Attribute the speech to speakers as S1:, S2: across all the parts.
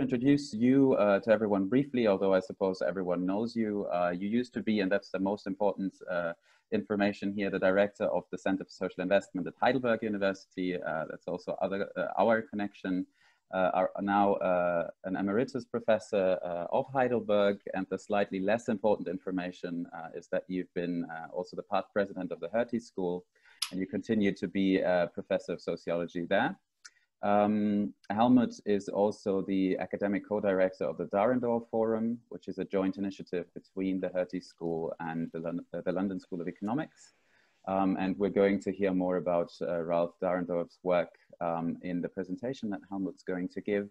S1: introduce you to everyone briefly, although I suppose everyone knows you. You used to be, and that's the most important information here, the director of the Center for Social Investment at Heidelberg University. That's also our connection. Are now an emeritus professor of Heidelberg, and the slightly less important information is that you've been also the past president of the Hertie School, and you continue to be a professor of sociology there. Helmut is also the academic co-director of the Dahrendorf Forum, which is a joint initiative between the Hertie School and the London School of Economics. And we're going to hear more about Ralph Dahrendorf's work in the presentation that Helmut's going to give.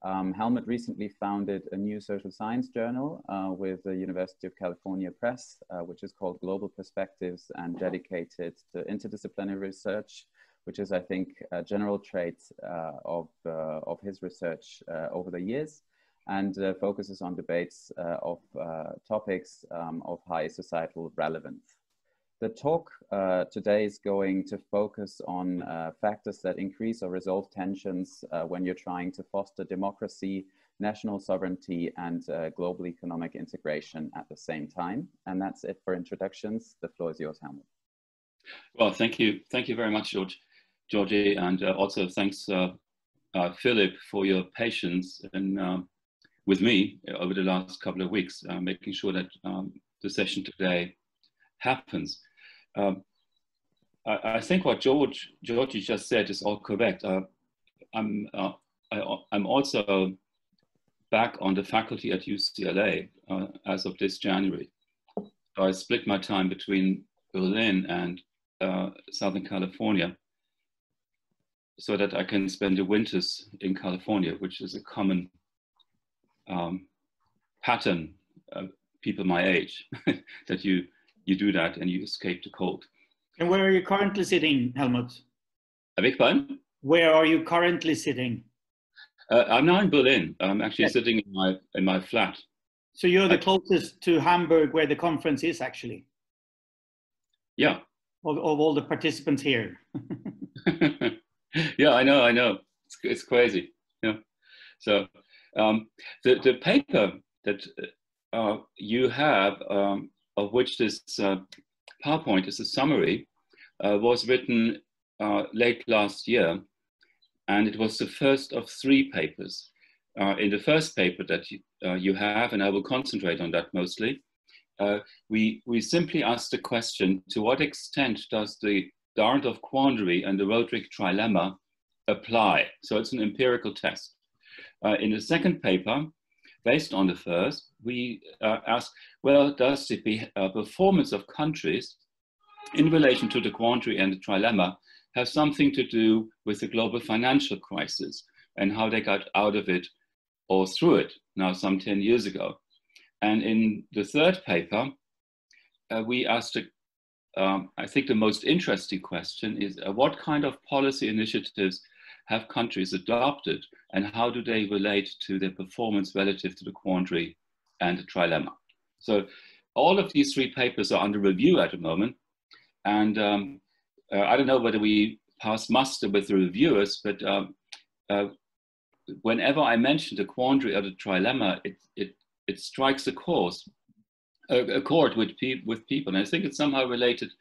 S1: Helmut recently founded a new social science journal with the University of California Press, which is called Global Perspectives and dedicated to interdisciplinary research, which is, I think, a general trait of his research over the years, and focuses on debates of topics of high societal relevance. The talk today is going to focus on factors that increase or resolve tensions when you're trying to foster democracy, national sovereignty, and global economic integration at the same time. And that's it for introductions. The floor is yours, Helmut.
S2: Well, thank you very much, Georgie, and also thanks, Philip, for your patience and with me over the last couple of weeks, making sure that the session today happens. I think what Georgie just said is all correct. I'm also back on the faculty at UCLA as of this January. I split my time between Berlin and Southern California, so that I can spend the winters in California, which is a common pattern of people my age, that you do that and you escape the cold.
S3: And where are you currently sitting, Helmut?
S2: I beg pardon?
S3: Where are you currently sitting?
S2: I'm now in Berlin. I'm actually sitting in my flat.
S3: So you're the closest to Hamburg where the conference is, actually?
S2: Yeah.
S3: Of all the participants here.
S2: Yeah, I know. It's crazy. Yeah. So the paper that you have, of which this PowerPoint is a summary, was written late last year, and it was the first of 3 papers. In the first paper that you have, and I will concentrate on that mostly, we simply asked the question, to what extent does the Dahrendorf Quandary and the Rodrik Trilemma apply? So it's an empirical test. In the second paper, based on the first, we asked, well, does the performance of countries in relation to the Quandary and the Trilemma have something to do with the global financial crisis and how they got out of it or through it now some 10 years ago? And in the third paper, we asked, I think the most interesting question is, what kind of policy initiatives have countries adopted, and how do they relate to their performance relative to the Quandary and the Trilemma? So all of these 3 papers are under review at the moment, and I don't know whether we pass muster with the reviewers, but whenever I mention the Quandary or the Trilemma, it strikes a chord with people, and I think it's somehow related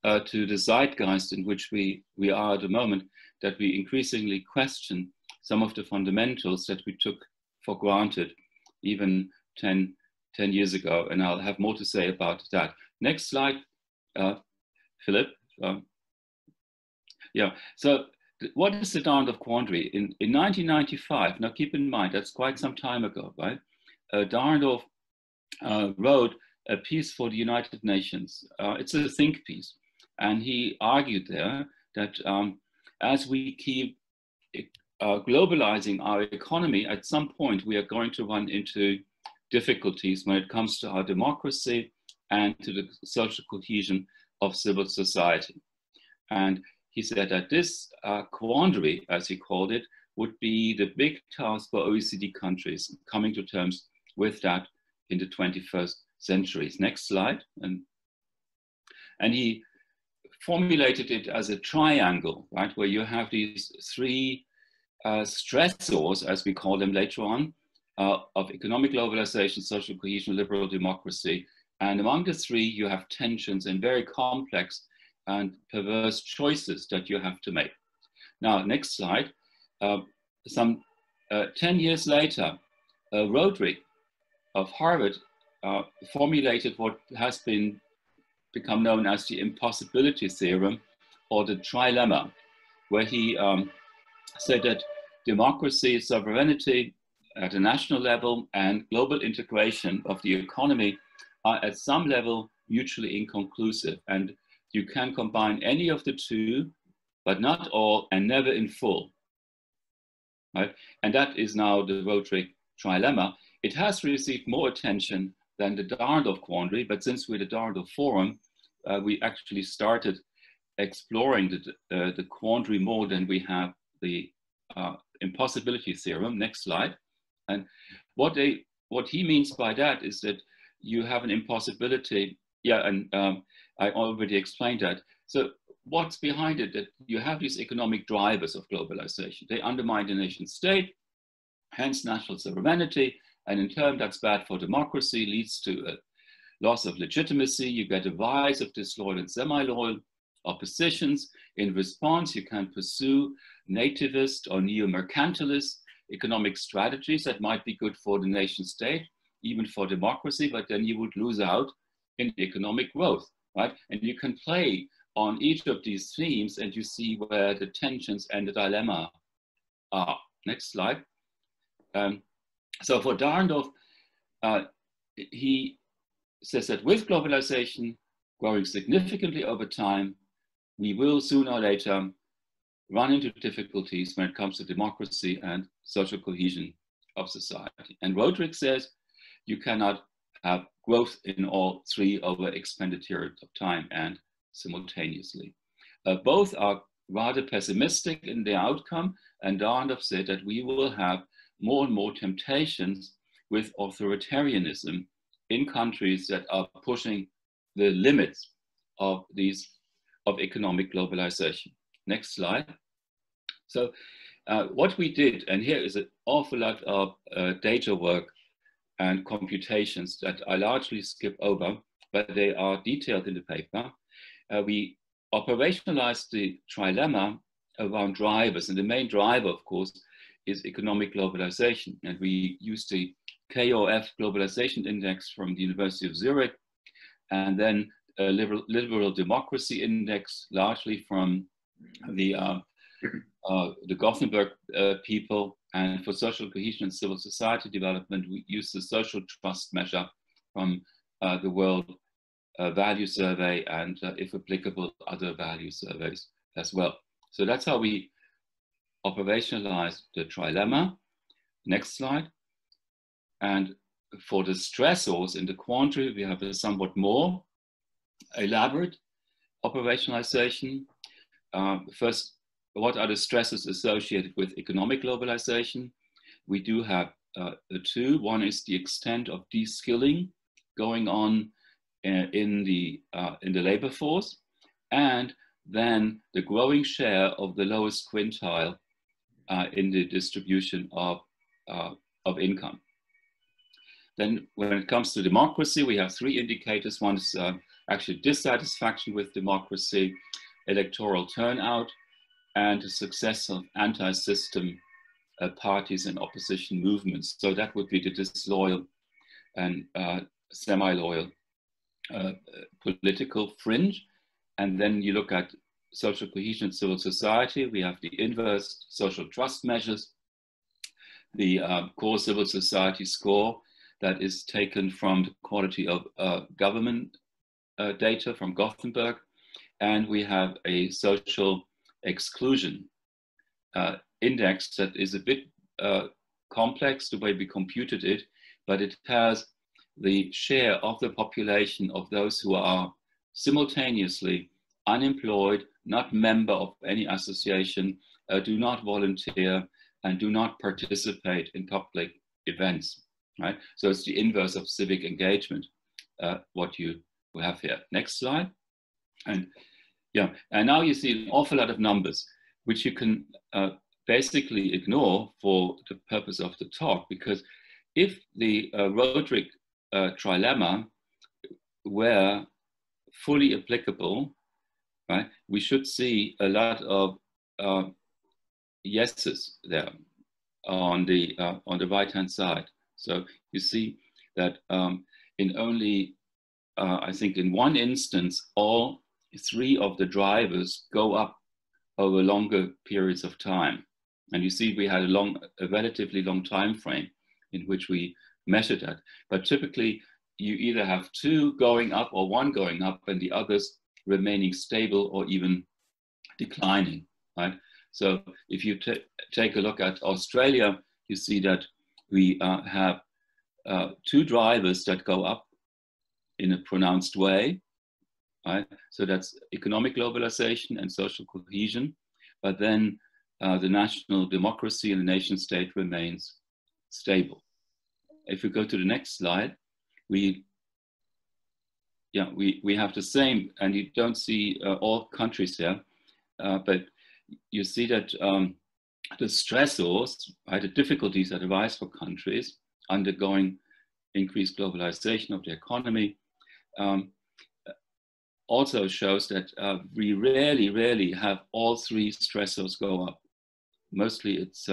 S2: to the zeitgeist in which we are at the moment, that we increasingly question some of the fundamentals that we took for granted even 10 years ago, and I'll have more to say about that. Next slide, Philip. Yeah, so what is the Dahrendorf Quandary? In 1995, now keep in mind, that's quite some time ago, right? Dahrendorf wrote a piece for the United Nations. It's a think piece. And he argued there that as we keep globalizing our economy, at some point we are going to run into difficulties when it comes to our democracy and to the social cohesion of civil society. And he said that this quandary, as he called it, would be the big task for OECD countries, coming to terms with that in the 21st century. Next slide. And he formulated it as a triangle, right, where you have these 3 stressors, as we call them later on, of economic globalization, social cohesion, liberal democracy. And among the three, you have tensions and very complex and perverse choices that you have to make. Now, next slide. Some 10 years later, Rodrik of Harvard formulated what has become known as the Impossibility Theorem, or the Trilemma, where he said that democracy, sovereignty at a national level, and global integration of the economy are at some level mutually inconclusive. And you can combine any of the two, but not all, and never in full. Right? And that is now the Rodrik Trilemma. It has received more attention than the Dahrendorf Quandary, but since we're the Dahrendorf Forum, we actually started exploring the quandary more than we have the Impossibility Theorem. Next slide. And what he means by that is that you have an impossibility. Yeah, and I already explained that. So what's behind it? That you have these economic drivers of globalization. They undermine the nation state, hence national sovereignty, and in turn that's bad for democracy, leads to a loss of legitimacy. You get a rise of disloyal and semi-loyal oppositions. In response, you can pursue nativist or neo-mercantilist economic strategies that might be good for the nation state, even for democracy, but then you would lose out in economic growth, right? And you can play on each of these themes and you see where the tensions and the dilemma are. Next slide. So for Dahrendorf, he says that with globalization growing significantly over time, we will sooner or later run into difficulties when it comes to democracy and social cohesion of society. And Rodrik says you cannot have growth in all three over extended periods of time and simultaneously. Both are rather pessimistic in their outcome, and Dahrendorf said that we will have more and more temptations with authoritarianism in countries that are pushing the limits of economic globalization. Next slide. So what we did, and here is an awful lot of data work and computations that I largely skip over, but they are detailed in the paper. We operationalized the trilemma around drivers, and the main driver, of course, is economic globalization. And we used the KOF Globalization Index from the University of Zurich, and then a liberal democracy index, largely from the Gothenburg people. And for social cohesion and civil society development, we use the social trust measure from the World Value Survey and, if applicable, other value surveys as well. So that's how we operationalize the trilemma. Next slide. And for the stressors in the quandary, we have a somewhat more elaborate operationalization. First, what are the stresses associated with economic globalization? We do have two. One is the extent of de-skilling going on in the labor force, and then the growing share of the lowest quintile in the distribution of income. Then when it comes to democracy, we have three indicators. One is actually dissatisfaction with democracy, electoral turnout, and the success of anti-system parties and opposition movements. So that would be the disloyal and semi-loyal political fringe. And then you look at social cohesion and civil society. We have the inverse social trust measures, the core civil society score that is taken from the quality of government data from Gothenburg. And we have a social exclusion index that is a bit complex the way we computed it, but it has the share of the population of those who are simultaneously unemployed, not member of any association, do not volunteer, and do not participate in public events, right? So it's the inverse of civic engagement, what you have here. Next slide. And yeah, and now you see an awful lot of numbers, which you can basically ignore for the purpose of the talk, because if the Rodrik Trilemma were fully applicable, right, we should see a lot of yeses there on the right-hand side. So you see that in only, I think in one instance, all three of the drivers go up over longer periods of time. And you see we had a relatively long time frame in which we measured that. But typically you either have two going up or one going up and the others remaining stable or even declining, right? So if you take a look at Australia, you see that we have two drivers that go up in a pronounced way, right? So that's economic globalization and social cohesion. But then the national democracy and the nation state remains stable. If we go to the next slide, we have the same, and you don't see all countries here, but you see that the stressors, right, the difficulties that arise for countries undergoing increased globalization of the economy, also shows that we rarely have all three stressors go up. Mostly it's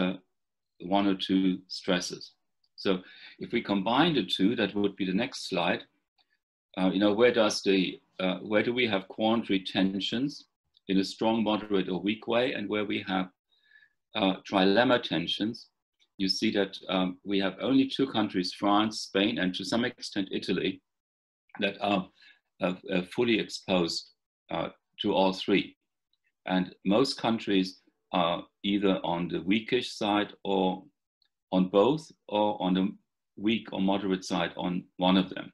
S2: one or two stresses. So if we combine the two, that would be the next slide. Where do we have quandary tensions in a strong, moderate, or weak way, and where we have trilemma tensions? You see that we have only two countries, France, Spain, and to some extent Italy, that are fully exposed to all three. And most countries are either on the weakish side or on both, or on the weak or moderate side on one of them.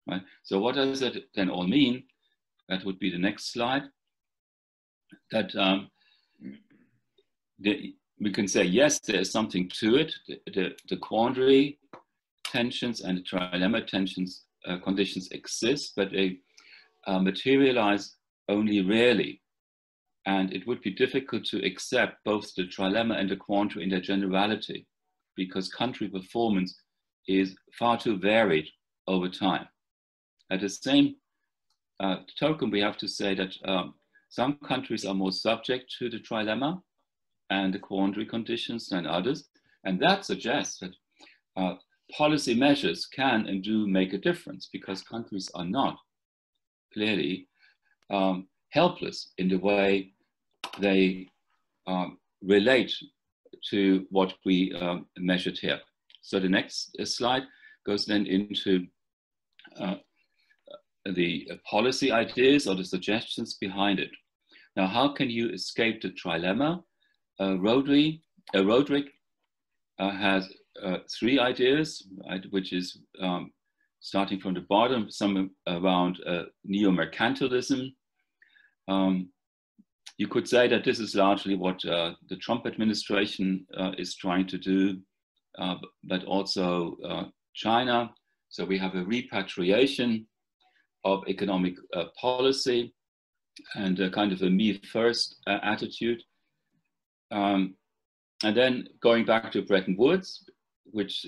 S2: Right? So what does that then all mean? That would be the next slide. That we can say, yes, there's something to it. The quandary tensions and the trilemma tensions conditions exist, but they materialize only rarely. And it would be difficult to accept both the trilemma and the quandary in their generality, because country performance is far too varied over time. At the same token, we have to say that some countries are more subject to the trilemma and the quandary conditions than others. And that suggests that policy measures can and do make a difference, because countries are not clearly helpless in the way they relate to what we measured here. So the next slide goes then into the policy ideas or the suggestions behind it. Now, how can you escape the trilemma? Rodrik has three ideas, right, which is starting from the bottom, some around neo-mercantilism. You could say that this is largely what the Trump administration is trying to do, but also China. So we have a repatriation of economic policy and a kind of a me-first attitude. And then going back to Bretton Woods, which,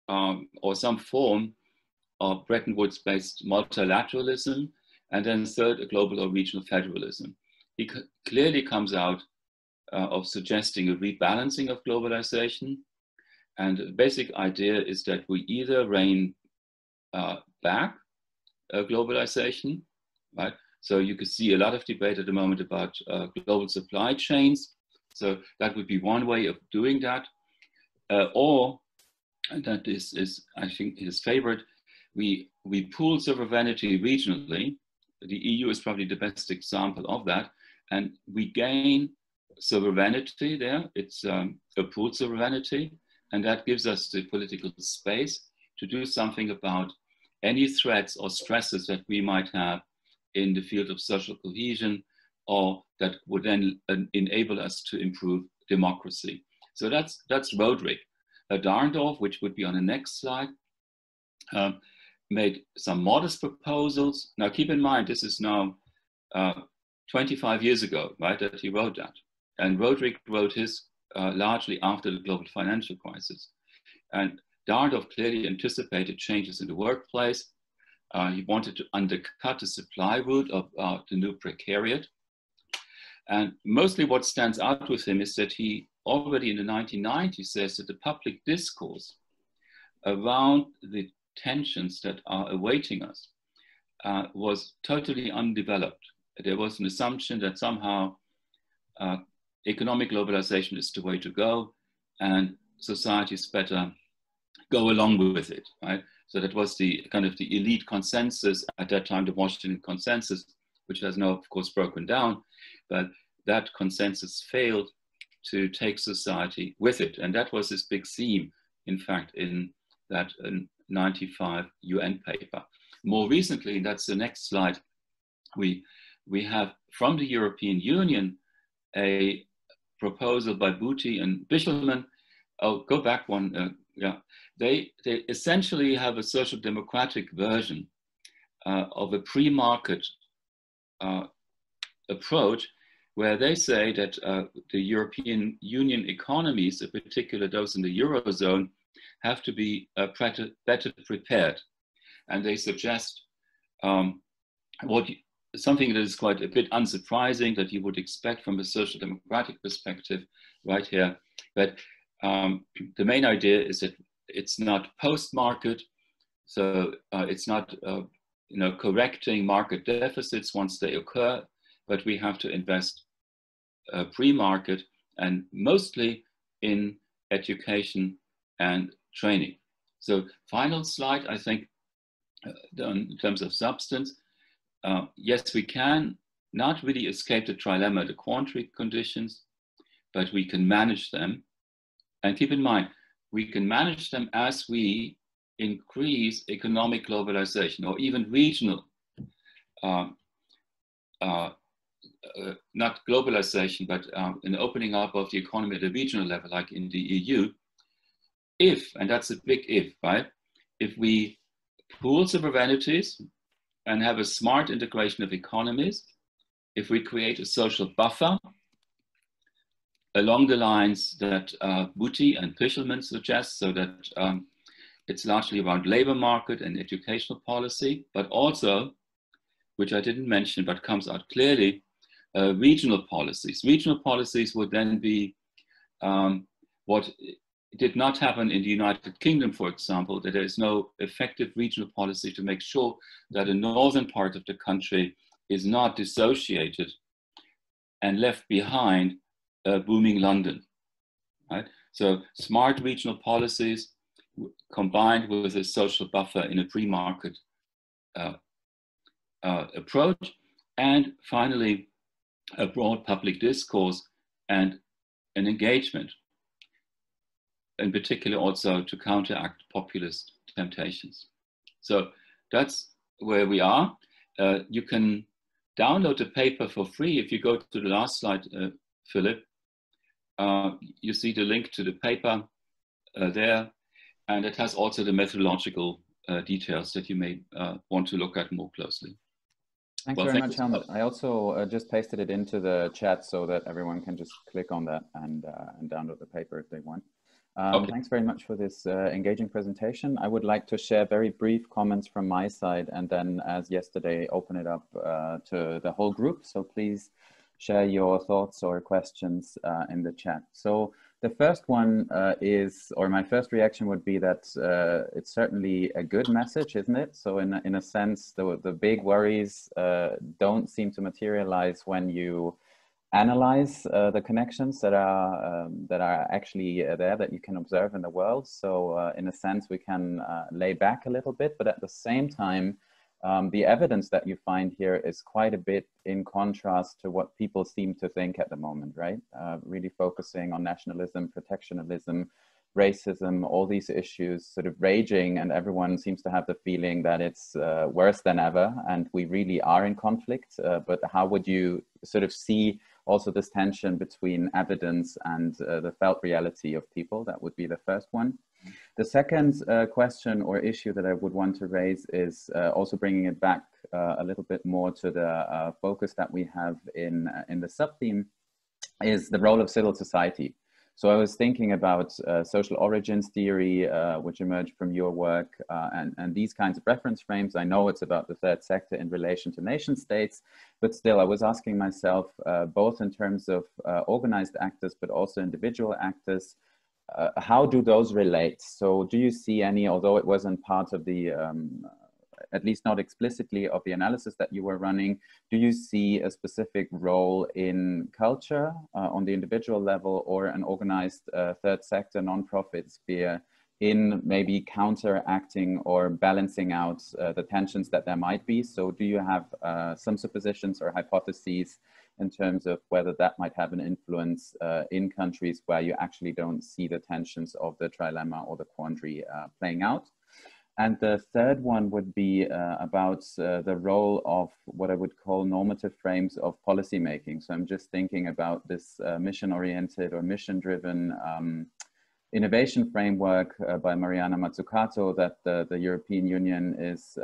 S2: or some form of Bretton Woods-based multilateralism, and then third, a global or regional federalism. He clearly comes out of suggesting a rebalancing of globalization. And the basic idea is that we either rein back globalization, right? So you could see a lot of debate at the moment about global supply chains. So that would be one way of doing that. Or, and that is I think his favorite, we pool sovereignty regionally. The EU is probably the best example of that. And we gain sovereignty there. It's a pooled sovereignty. And that gives us the political space to do something about any threats or stresses that we might have in the field of social cohesion, or that would then enable us to improve democracy. So that's Rodrik. Dahrendorf, which would be on the next slide, made some modest proposals. Now keep in mind, this is now 25 years ago, right, that he wrote that. and Rodrik wrote his largely after the global financial crisis. And Dahrendorf clearly anticipated changes in the workplace. He wanted to undercut the supply route of the new precariat. And mostly what stands out with him is that he already in the 1990s says that the public discourse around the tensions that are awaiting us was totally undeveloped. There was an assumption that somehow economic globalization is the way to go and societies better go along with it, right? So that was the kind of the elite consensus at that time, the Washington consensus, which has now, of course, broken down, but that consensus failed to take society with it. And that was this big theme, in fact, in that 95 UN paper. More recently, and that's the next slide, we have from the European Union a proposal by Booty and Bishelman. Oh, go back one, yeah. They essentially have a social democratic version of a pre-market approach, where they say that the European Union economies, in particular those in the Eurozone, have to be better prepared. And they suggest something that is quite a bit unsurprising that you would expect from a social democratic perspective right here. But the main idea is that it's not post-market, so it's not correcting market deficits once they occur, but we have to invest pre-market and mostly in education and training. So final slide, I think, in terms of substance, yes, we can not really escape the trilemma, the Quandry conditions, but we can manage them. And keep in mind, we can manage them as we increase economic globalization or even regional, not globalization, but an opening up of the economy at a regional level, like in the EU. If, and that's a big if, right? If we pool sovereignties and have a smart integration of economies, if we create a social buffer along the lines that Booty and Pishelman suggest, so that it's largely around labor market and educational policy, but also, which I didn't mention, but comes out clearly, regional policies. Regional policies would then be what did not happen in the United Kingdom, for example, that there is no effective regional policy to make sure that the northern part of the country is not dissociated and left behind booming London, right? So smart regional policies combined with a social buffer in a pre-market approach, and finally, a broad public discourse and an engagement, in particular also to counteract populist temptations. So that's where we are. You can download the paper for free. If you go to the last slide, Philip, you see the link to the paper there, and it has also the methodological details that you may want to look at more closely.
S1: Thanks very much, Helmut. I also just pasted it into the chat so that everyone can just click on that and download the paper if they want. Okay. Thanks very much for this engaging presentation. I would like to share very brief comments from my side, and then, as yesterday, open it up to the whole group. So please share your thoughts or questions in the chat. So the first one is, or my first reaction would be that it's certainly a good message, isn't it? So in a sense, the big worries don't seem to materialize when you analyze the connections that are actually there, that you can observe in the world. So in a sense, we can lay back a little bit, but at the same time, the evidence that you find here is quite a bit in contrast to what people seem to think at the moment, right? Really focusing on nationalism, protectionism, racism, all these issues sort of raging, and everyone seems to have the feeling that it's worse than ever, and we really are in conflict. But how would you sort of see also this tension between evidence and the felt reality of people? That would be the first one. The second question or issue that I would want to raise is also bringing it back a little bit more to the focus that we have in the sub-theme is the role of civil society. So I was thinking about social origins theory, which emerged from your work, and these kinds of reference frames. I know it's about the third sector in relation to nation states, but still I was asking myself, both in terms of organized actors, but also individual actors, how do those relate? So do you see any, although it wasn't part of the, at least not explicitly, of the analysis that you were running, do you see a specific role in culture on the individual level, or an organized third sector nonprofit sphere in maybe counteracting or balancing out the tensions that there might be? So do you have some suppositions or hypotheses in terms of whether that might have an influence in countries where you actually don't see the tensions of the trilemma or the quandary playing out? And the third one would be about the role of what I would call normative frames of policymaking. So I'm just thinking about this mission-oriented or mission-driven innovation framework by Mariana Mazzucato that the European Union is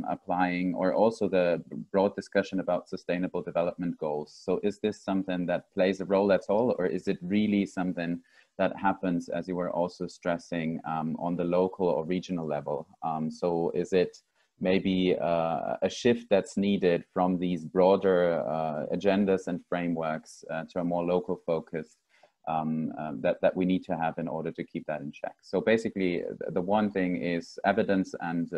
S1: applying, or also the broad discussion about sustainable development goals. So is this something that plays a role at all, or is it really something that happens, as you were also stressing, on the local or regional level? So is it maybe a shift that's needed from these broader agendas and frameworks to a more local focus that we need to have in order to keep that in check? So basically, the one thing is evidence and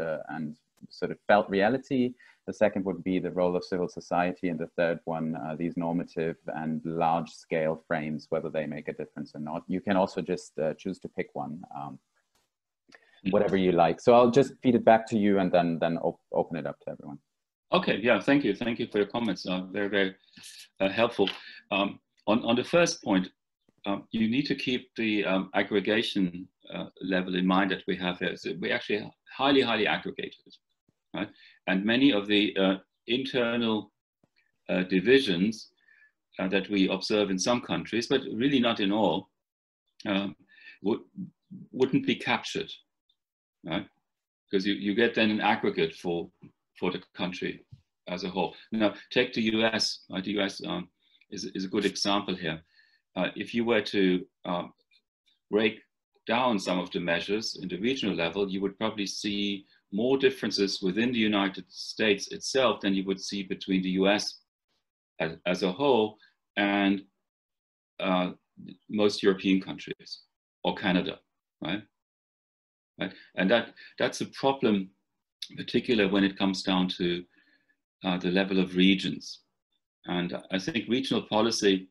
S1: sort of felt reality. The second would be the role of civil society, and the third one, these normative and large scale frames, whether they make a difference or not. You can also just choose to pick one, whatever you like. So I'll just feed it back to you, and then open it up to everyone.
S2: Okay, yeah, thank you. Thank you for your comments. Very, very helpful. On the first point, you need to keep the aggregation level in mind that we have here. So we actually highly, highly aggregated, right? And many of the internal divisions that we observe in some countries, but really not in all, wouldn't be captured, right? Because you get then an aggregate for the country as a whole. Now, take the US. The US is a good example here. If you were to break down some of the measures in the regional level, you would probably see more differences within the United States itself than you would see between the US as a whole and most European countries or Canada, right? And that's a problem, particularly when it comes down to the level of regions. And I think regional policy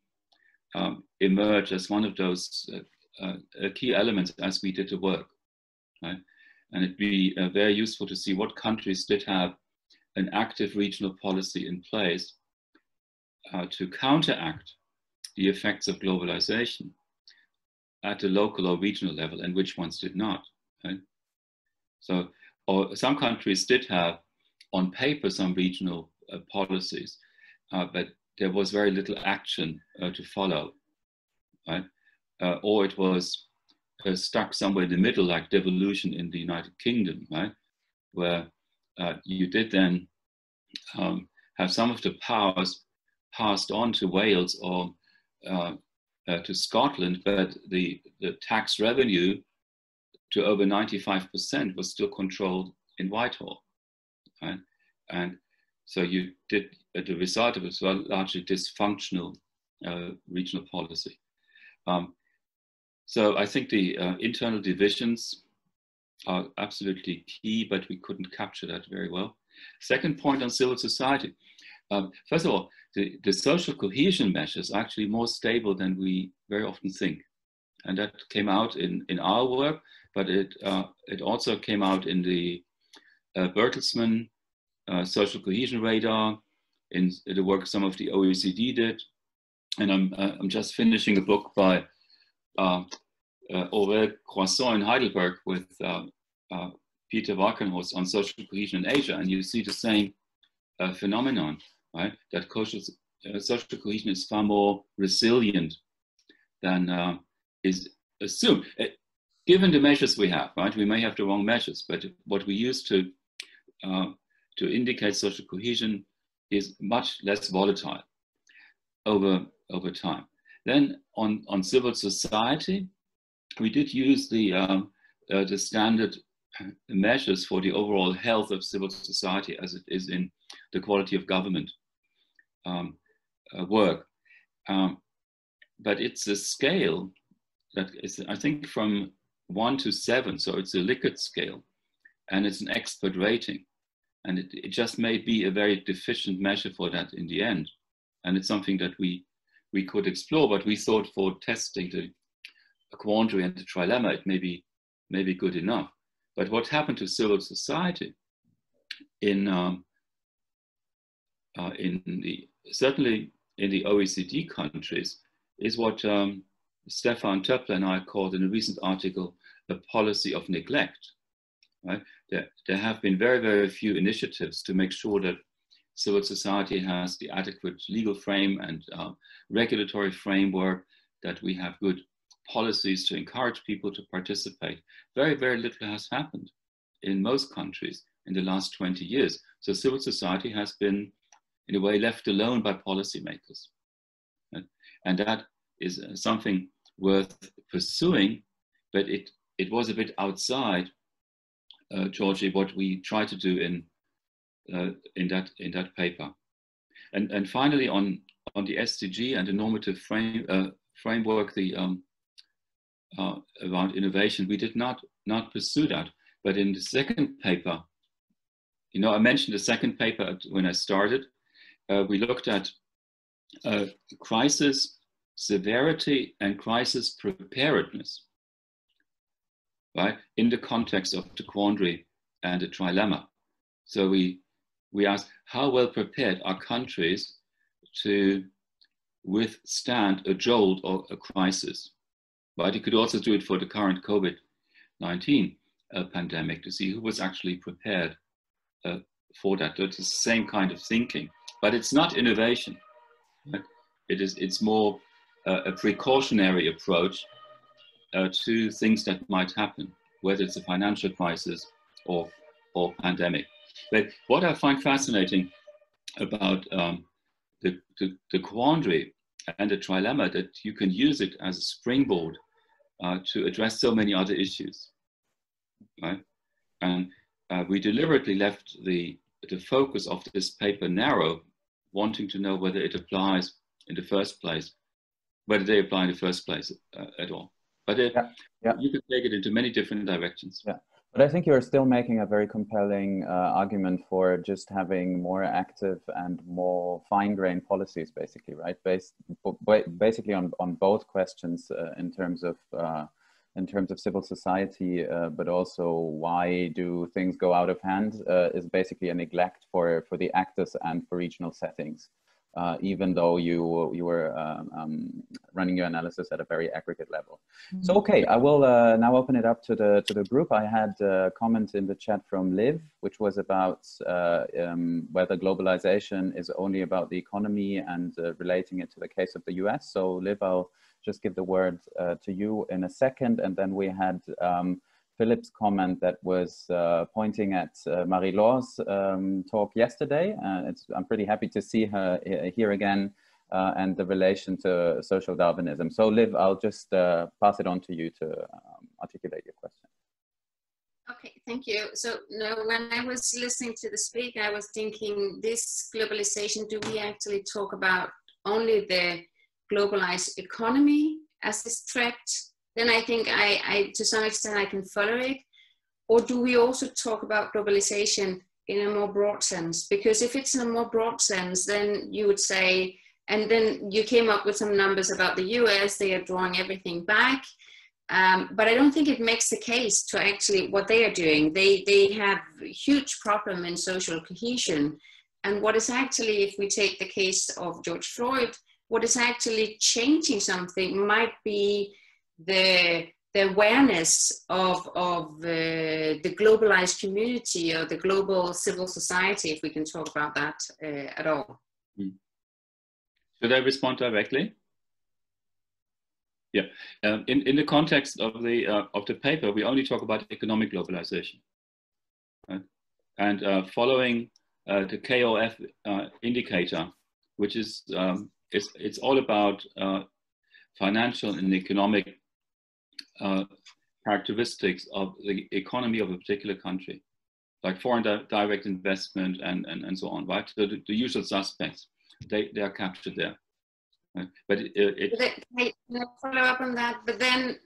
S2: emerged as one of those key elements as we did the work, right? And it'd be very useful to see what countries did have an active regional policy in place to counteract the effects of globalization at the local or regional level, and which ones did not, right? So, or some countries did have on paper some regional policies, but there was very little action to follow, right? Or it was stuck somewhere in the middle, like devolution in the United Kingdom, right? Where you did then have some of the powers passed on to Wales or to Scotland, but the tax revenue to over 95% was still controlled in Whitehall, right? And so you did, the result of it was largely dysfunctional regional policy. So I think the internal divisions are absolutely key, but we couldn't capture that very well. Second point on civil society. First of all, the social cohesion measures are actually more stable than we very often think. And that came out in our work, but it also came out in the Bertelsmann social cohesion radar, in the work some of the OECD did. And I'm just finishing a book by Aurel Croissant in Heidelberg with Peter Walkenhorst on social cohesion in Asia, and you see the same phenomenon, right? That social cohesion is far more resilient than is assumed. Given the measures we have, right? We may have the wrong measures, but what we use to indicate social cohesion is much less volatile over time. Then on civil society, we did use the standard measures for the overall health of civil society as it is in the quality of government work. But it's a scale that is, I think, from 1 to 7, so it's a Likert scale, and it's an expert rating. And it just may be a very deficient measure for that in the end. And it's something that we could explore, but we thought for testing the Quandary and the trilemma, it may be good enough. But what happened to civil society certainly in the OECD countries is what Stefan Töppler and I called in a recent article, a policy of neglect. Right? There have been very, very few initiatives to make sure that civil society has the adequate legal frame and regulatory framework, that we have good policies to encourage people to participate. Very, very little has happened in most countries in the last 20 years. So civil society has been, in a way, left alone by policymakers. Right? And that is something worth pursuing, but it was a bit outside, Georgie, what we try to do in that paper. And finally, on the SDG and the normative framework, around innovation, we did not pursue that. But in the second paper, I mentioned the second paper when I started. We looked at crisis severity and crisis preparedness, right, in the context of the Quandary and the trilemma. So we asked, how well prepared are countries to withstand a jolt or a crisis? Right? You could also do it for the current COVID-19 pandemic to see who was actually prepared for that. It's the same kind of thinking, but it's not innovation. Right? It's more a precautionary approach to things that might happen, whether it's a financial crisis or pandemic. But what I find fascinating about the Quandary and the trilemma, that you can use it as a springboard to address so many other issues, right? And we deliberately left the focus of this paper narrow, wanting to know whether it applies in the first place, whether they apply in the first place at all. But you can take it into many different directions.
S1: Yeah. But I think you're still making a very compelling argument for just having more active and more fine-grained policies, basically, right? Basically on both questions in terms of civil society, but also why do things go out of hand is basically a neglect for the actors and for regional settings. Even though you were running your analysis at a very aggregate level. Mm-hmm. So, okay, I will now open it up to the group. I had a comment in the chat from Liv, which was about whether globalization is only about the economy and relating it to the case of the US. So, Liv, I'll just give the word to you in a second. And then we had Philip's comment that was pointing at Marie-Laure's talk yesterday. I'm pretty happy to see her here again and the relation to social Darwinism. So Liv, I'll just pass it on to you to articulate your question.
S4: Okay, thank you. So when I was listening to the speaker, I was thinking, this globalization, do we actually talk about only the globalized economy as this threat? Then I think I to some extent I can follow it. Or do we also talk about globalization in a more broad sense? Because if it's in a more broad sense, then you would say, and then you came up with some numbers about the US, they are drawing everything back. But I don't think it makes the case to actually what they are doing. They have a huge problem in social cohesion. And what is actually, if we take the case of George Floyd, what is actually changing something might be the awareness of the globalized community or the global civil society, if we can talk about that at all.
S2: Should I respond directly? Yeah. In the context of the paper, we only talk about economic globalization, right? And following the KOF indicator, which is it's all about financial and economic characteristics of the economy of a particular country, like foreign direct investment and so on, right? So the usual suspects, they are captured there. Right? But
S4: Can I follow up on that? But then,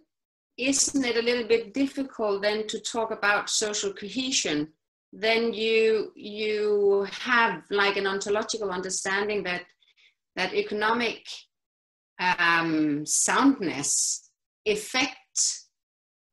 S4: isn't it a little bit difficult then to talk about social cohesion? Then you have like an ontological understanding that economic soundness affects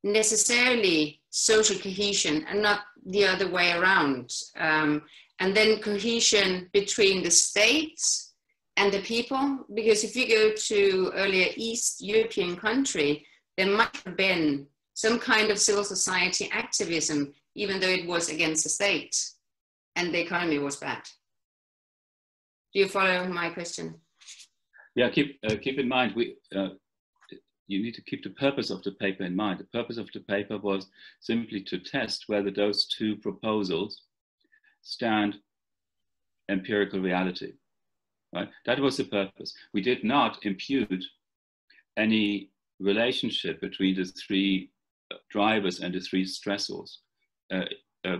S4: necessarily social cohesion and not the other way around. And then cohesion between the states and the people, because if you go to earlier East European country, there might have been some kind of civil society activism, even though it was against the state and the economy was bad. Do you follow my question?
S2: Yeah, keep in mind, you need to keep the purpose of the paper in mind. The purpose of the paper was simply to test whether those two proposals stand empirical reality, right? That was the purpose. We did not impute any relationship between the three drivers and the three stressors.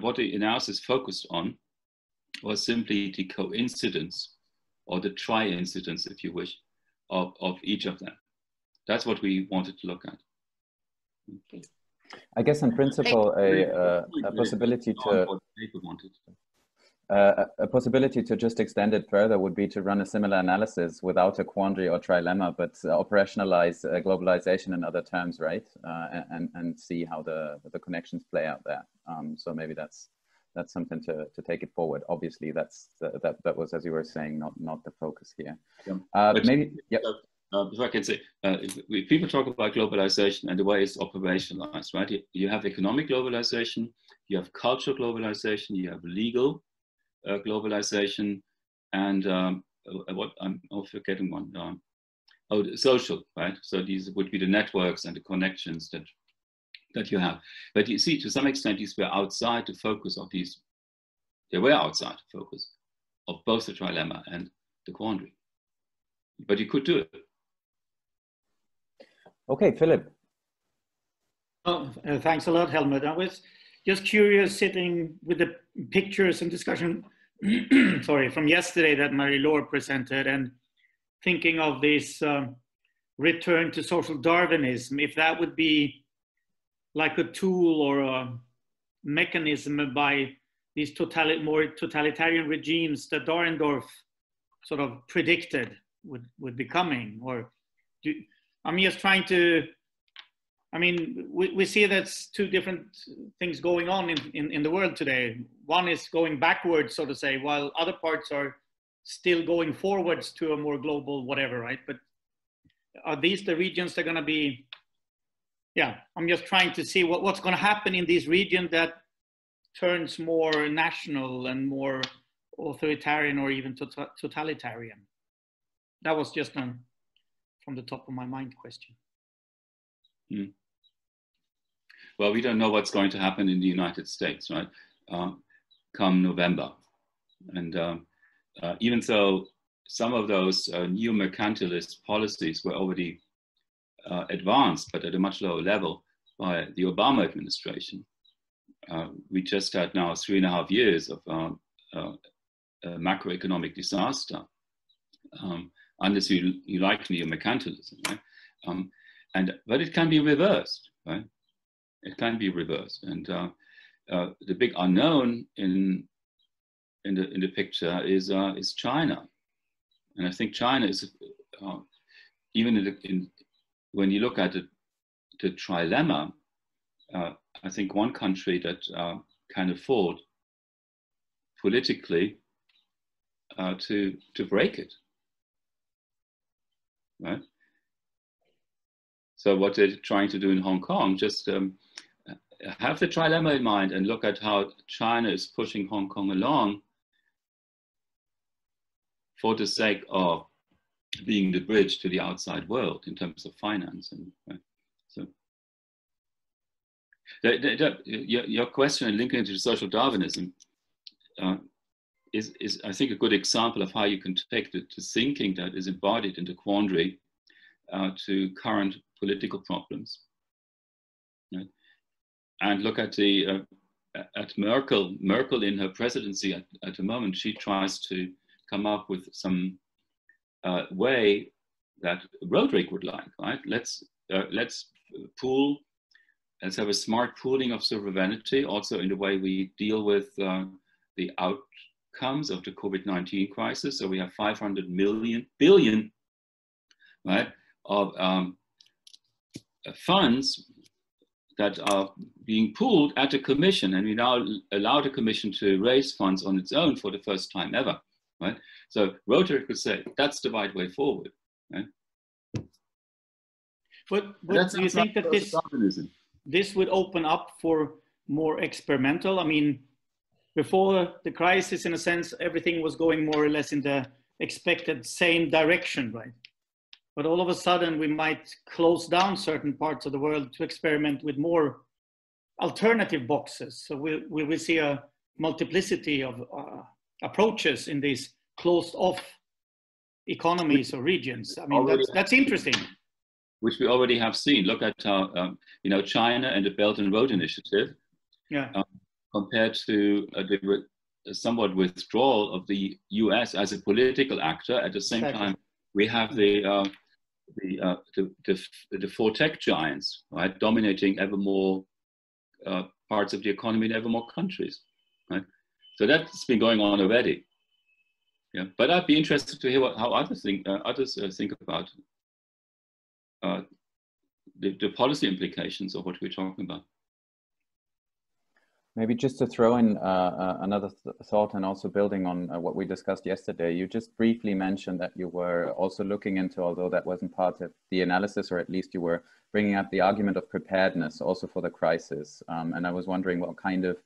S2: What the analysis focused on was simply the coincidence or the tri-incidence, if you wish, of each of them. That's what we wanted to look at.
S1: I guess in principle, a possibility to just extend it further would be to run a similar analysis without a quandary or trilemma, but operationalize globalization in other terms, right? And see how the connections play out there. So maybe that's something to take it forward. Obviously, that was, as you were saying, not the focus here. Yeah. Maybe, yeah.
S2: If I can say, if people talk about globalization and the way it's operationalized, right? You have economic globalization, you have cultural globalization, you have legal globalization, and what I'm forgetting one. Social, right? So these would be the networks and the connections that you have. But you see, to some extent, these were outside the focus of these. They were outside the focus of both the trilemma and the quandary. But you could do it.
S1: Okay, Philip.
S3: Oh, thanks a lot, Helmut. I was just curious, sitting with the pictures and discussion, sorry, from yesterday that Marie-Laure presented, and thinking of this return to social Darwinism, if that would be like a tool or a mechanism by these more totalitarian regimes that Dahrendorf sort of predicted would be coming, or I'm just trying to, I mean, we see that's two different things going on in the world today. One is going backwards, so to say, while other parts are still going forwards to a more global whatever, right? But are these the regions that are going to be, yeah, I'm just trying to see what's going to happen in these regions that turns more national and more authoritarian or even totalitarian. That was just from the top of my mind question.
S2: Well, we don't know what's going to happen in the United States, right? Come November. And even though some of those new mercantilist policies were already advanced, but at a much lower level by the Obama administration, we just had now 3.5 years of macroeconomic disaster. Unless you like neo-mercantilism, right? But it can be reversed, right? It can be reversed, and the big unknown in the picture is China, and I think China is even when you look at the trilemma, I think one country that can afford politically to break it. Right. So what they're trying to do in Hong Kong, just have the trilemma in mind and look at how China is pushing Hong Kong along for the sake of being the bridge to the outside world in terms of finance. And right? So your question and linking it to social Darwinism is I think a good example of how you can take the thinking that is embodied in the quandary to current political problems. Right? And look at the at Merkel. Merkel in her presidency at the moment, she tries to come up with some way that Rodrik would like. Right? Let's pool. Let's have a smart pooling of sovereignty, also in the way we deal with the outcomes of the COVID-19 crisis. So we have 500 billion, right, of funds that are being pooled at the Commission, and we now allow the Commission to raise funds on its own for the first time ever, right? So Rodrik could say that's the right way forward, right?
S3: But do you think that this would open up for more experimental? I mean, before the crisis, in a sense, everything was going more or less in the expected same direction, right? But all of a sudden, we might close down certain parts of the world to experiment with more alternative boxes. So we will see a multiplicity of approaches in these closed off economies or regions. I mean, that's interesting.
S2: Which we already have seen. Look at you know, China and the Belt and Road Initiative. Yeah. Compared to the somewhat withdrawal of the US as a political actor. At the same time, we have the four tech giants, right, dominating ever more parts of the economy in ever more countries, right? So that's been going on already. Yeah, but I'd be interested to hear how others think about the policy implications of what we're talking about.
S1: Maybe just to throw in another thought, and also building on what we discussed yesterday, you just briefly mentioned that you were also looking into, although that wasn't part of the analysis, or at least you were bringing up the argument of preparedness also for the crisis. And I was wondering what kind of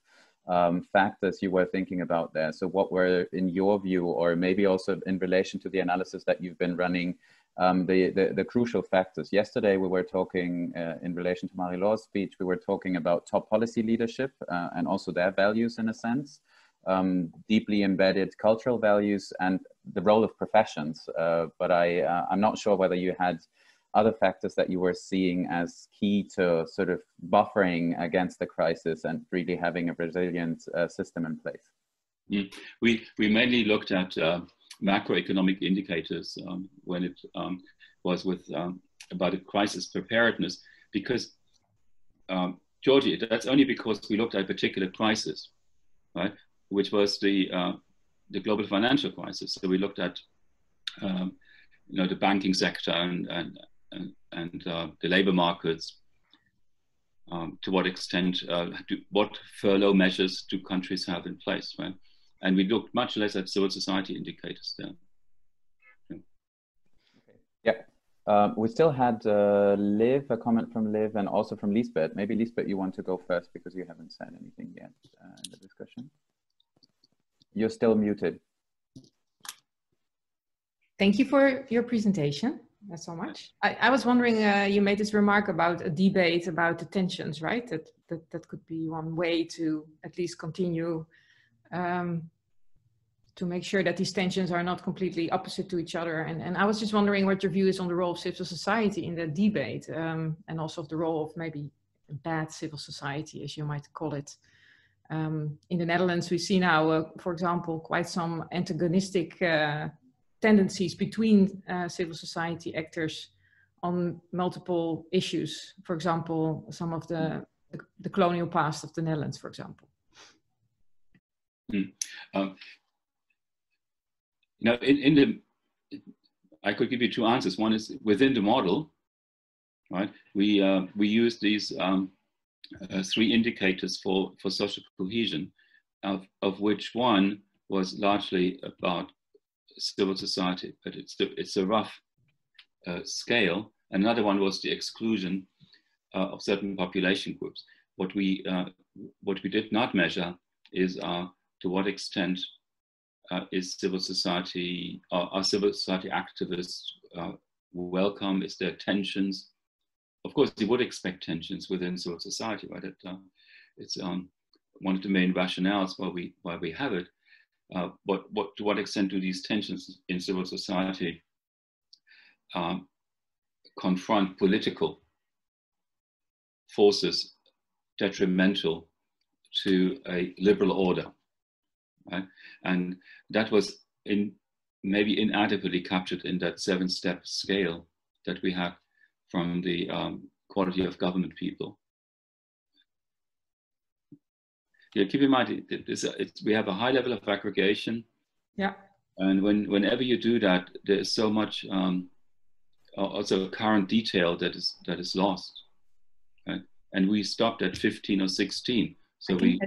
S1: factors you were thinking about there. So what were, in your view, or maybe also in relation to the analysis that you've been running, the crucial factors? Yesterday we were talking in relation to Marie-Laure's speech, we were talking about top policy leadership and also their values in a sense, deeply embedded cultural values, and the role of professions. But I'm not sure whether you had other factors that you were seeing as key to sort of buffering against the crisis and really having a resilient system in place.
S2: We mainly looked at macroeconomic indicators when it was with about a crisis preparedness, because Georgie, that's only because we looked at a particular crisis, right, which was the global financial crisis. So we looked at you know, the banking sector and the labor markets. To what extent, what furlough measures do countries have in place, right? And we looked much less at civil society indicators there.
S1: Yeah, we still had Liv, a comment from Liv, and also from Lisbeth. Maybe Lisbeth, you want to go first because you haven't said anything yet in the discussion. You're still muted.
S5: Thank you for your presentation. That's so much. I was wondering, you made this remark about a debate about the tensions, right? That could be one way to at least continue to make sure that these tensions are not completely opposite to each other. And I was just wondering what your view is on the role of civil society in that debate, and also of the role of maybe bad civil society, as you might call it. In the Netherlands, we see now, for example, quite some antagonistic tendencies between civil society actors on multiple issues. For example, some of the colonial past of the Netherlands, for example.
S2: Now, I could give you two answers. One is within the model, right? We use these 3 indicators for social cohesion, of which one was largely about civil society, but it's a rough scale. Another one was the exclusion of certain population groups. What we did not measure is to what extent is civil society, are civil society activists welcome? Is there tensions? Of course, you would expect tensions within civil society, right? It's one of the main rationales why we have it. But to what extent do these tensions in civil society confront political forces detrimental to a liberal order, right? And that was maybe inadequately captured in that 7-step scale that we have from the quality of government people. Yeah, keep in mind, we have a high level of aggregation.
S5: Yeah.
S2: And whenever you do that, there is so much also current detail that is lost. Right? And we stopped at 15 or 16. So you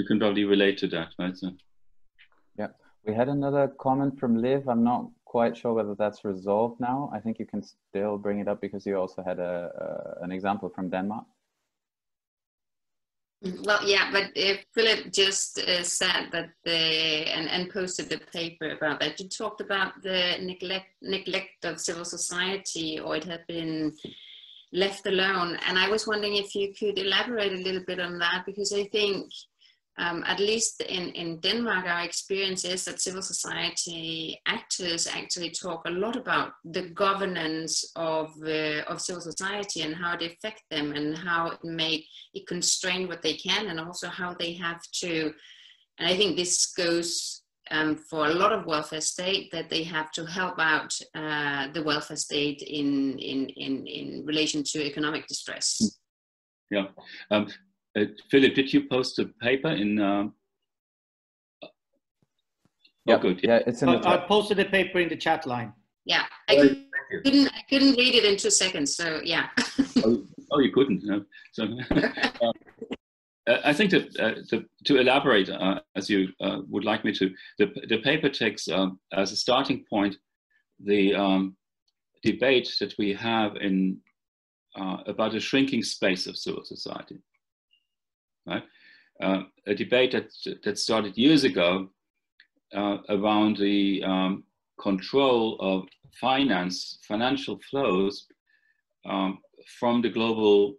S2: can probably relate to that, right? So.
S1: Yeah, we had another comment from Liv. I'm not quite sure whether that's resolved now. I think you can still bring it up because you also had an example from Denmark.
S4: Well, yeah, but Philip just said that and posted a paper about that. You talked about the neglect of civil society, or it had been left alone. And I was wondering if you could elaborate a little bit on that, because I think, at least in Denmark, our experience is that civil society actors actually talk a lot about the governance of civil society and how it affects them and how it constrain what they can, and also how they have to, and I think this goes for a lot of welfare state, that they have to help out the welfare state in relation to economic distress.
S2: Yeah. Philip, did you post a paper in?
S1: Yeah,
S2: oh, good.
S1: Yeah, it's in the chat.
S3: I posted a paper in the chat line.
S4: Yeah, I couldn't read it in 2 seconds. So yeah.
S2: oh, you couldn't. No. So I think that to elaborate, as you would like me to, the paper takes as a starting point the debate that we have in about a shrinking space of civil society. Right? A debate that started years ago around the control of financial flows from the global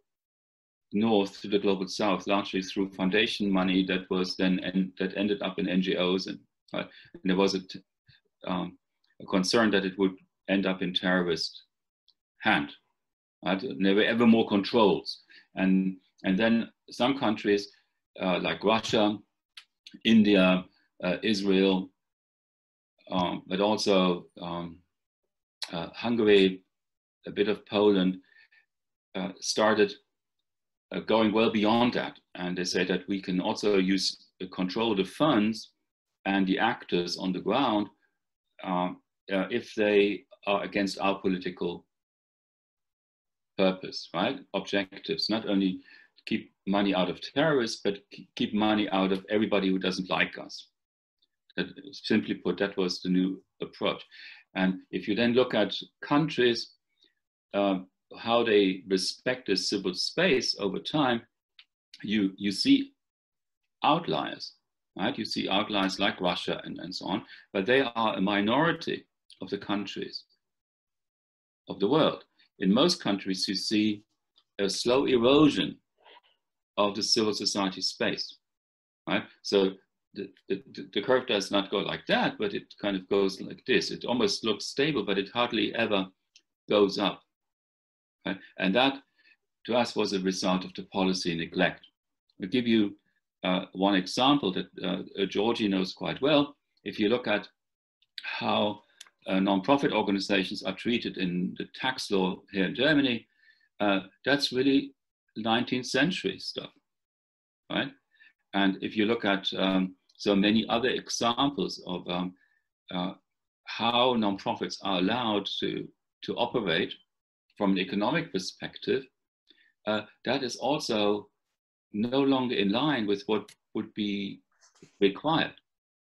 S2: north to the global south, largely through foundation money that was then that ended up in NGOs, and there was a concern that it would end up in terrorist hand. Right? There were ever more controls, and then some countries like Russia, India, Israel, but also Hungary, a bit of Poland, started going well beyond that. And they say that we can also control the funds and the actors on the ground if they are against our political purpose, right? Objectives, not only keep money out of terrorists, but keep money out of everybody who doesn't like us. That, simply put, that was the new approach. And if you then look at countries, how they respect the civil space over time, you see outliers, right? You see outliers like Russia and so on, but they are a minority of the countries of the world. In most countries, you see a slow erosion of the civil society space, right? So the curve does not go like that, but it kind of goes like this. It almost looks stable, but it hardly ever goes up. Right? And that, to us, was a result of the policy neglect. I'll give you one example that Georgie knows quite well. If you look at how non-profit organizations are treated in the tax law here in Germany, that's really 19th century stuff, right? And if you look at so many other examples of how non-profits are allowed to operate from an economic perspective, that is also no longer in line with what would be required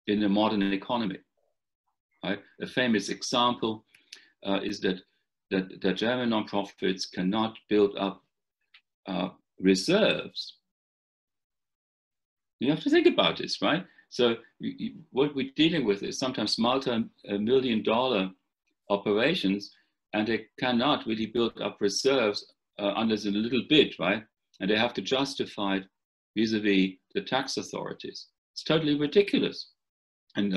S2: in a modern economy. Right? A famous example is that German non-profits cannot build up reserves. You have to think about this, right? So what we're dealing with is sometimes multi-million-dollar operations, and they cannot really build up reserves unless a little bit, right? And they have to justify it vis-a-vis the tax authorities. It's totally ridiculous. And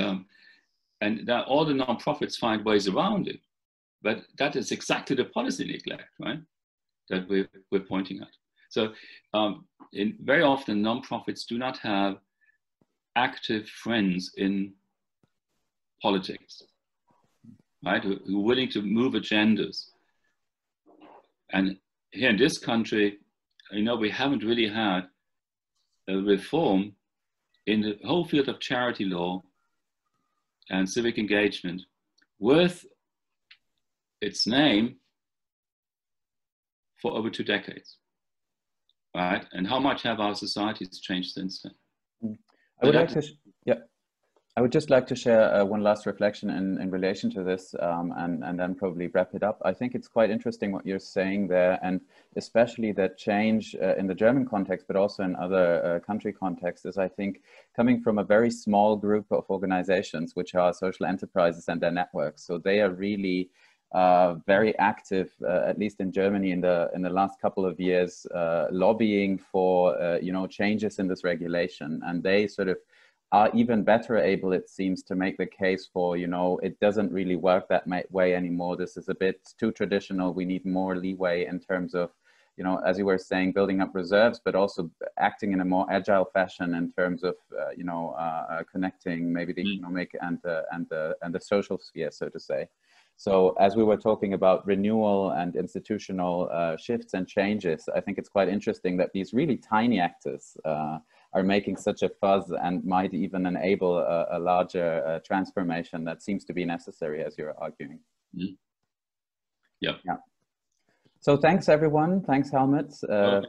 S2: that all the non-profits find ways around it. But that is exactly the policy neglect, right? That we're pointing at. So very often nonprofits do not have active friends in politics, right? Who are willing to move agendas. And here in this country, you know, we haven't really had a reform in the whole field of charity law and civic engagement worth its name for over 2 decades, right? And how much have our societies changed since then?
S1: I would just like to share one last reflection in relation to this, and then probably wrap it up. I think it's quite interesting what you're saying there, and especially that change in the German context, but also in other country contexts, is I think coming from a very small group of organizations, which are social enterprises and their networks. So they are really very active, at least in Germany, in the last couple of years, lobbying for you know, changes in this regulation, and they sort of are even better able, it seems, to make the case for, you know, it doesn't really work that way anymore. This is a bit too traditional. We need more leeway in terms of, you know, as you were saying, building up reserves, but also acting in a more agile fashion in terms of, you know, connecting maybe the economic and the social sphere, so to say. So as we were talking about renewal and institutional shifts and changes, I think it's quite interesting that these really tiny actors are making such a fuzz and might even enable a larger transformation that seems to be necessary, as you're arguing.
S2: Yeah.
S1: So thanks everyone. Thanks Helmut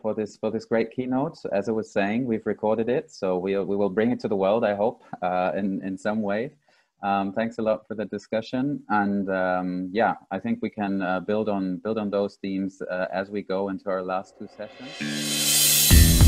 S1: for this great keynote. As I was saying, we've recorded it, so we will bring it to the world, I hope, in some way. Thanks a lot for the discussion, and yeah, I think we can build on those themes as we go into our last 2 sessions.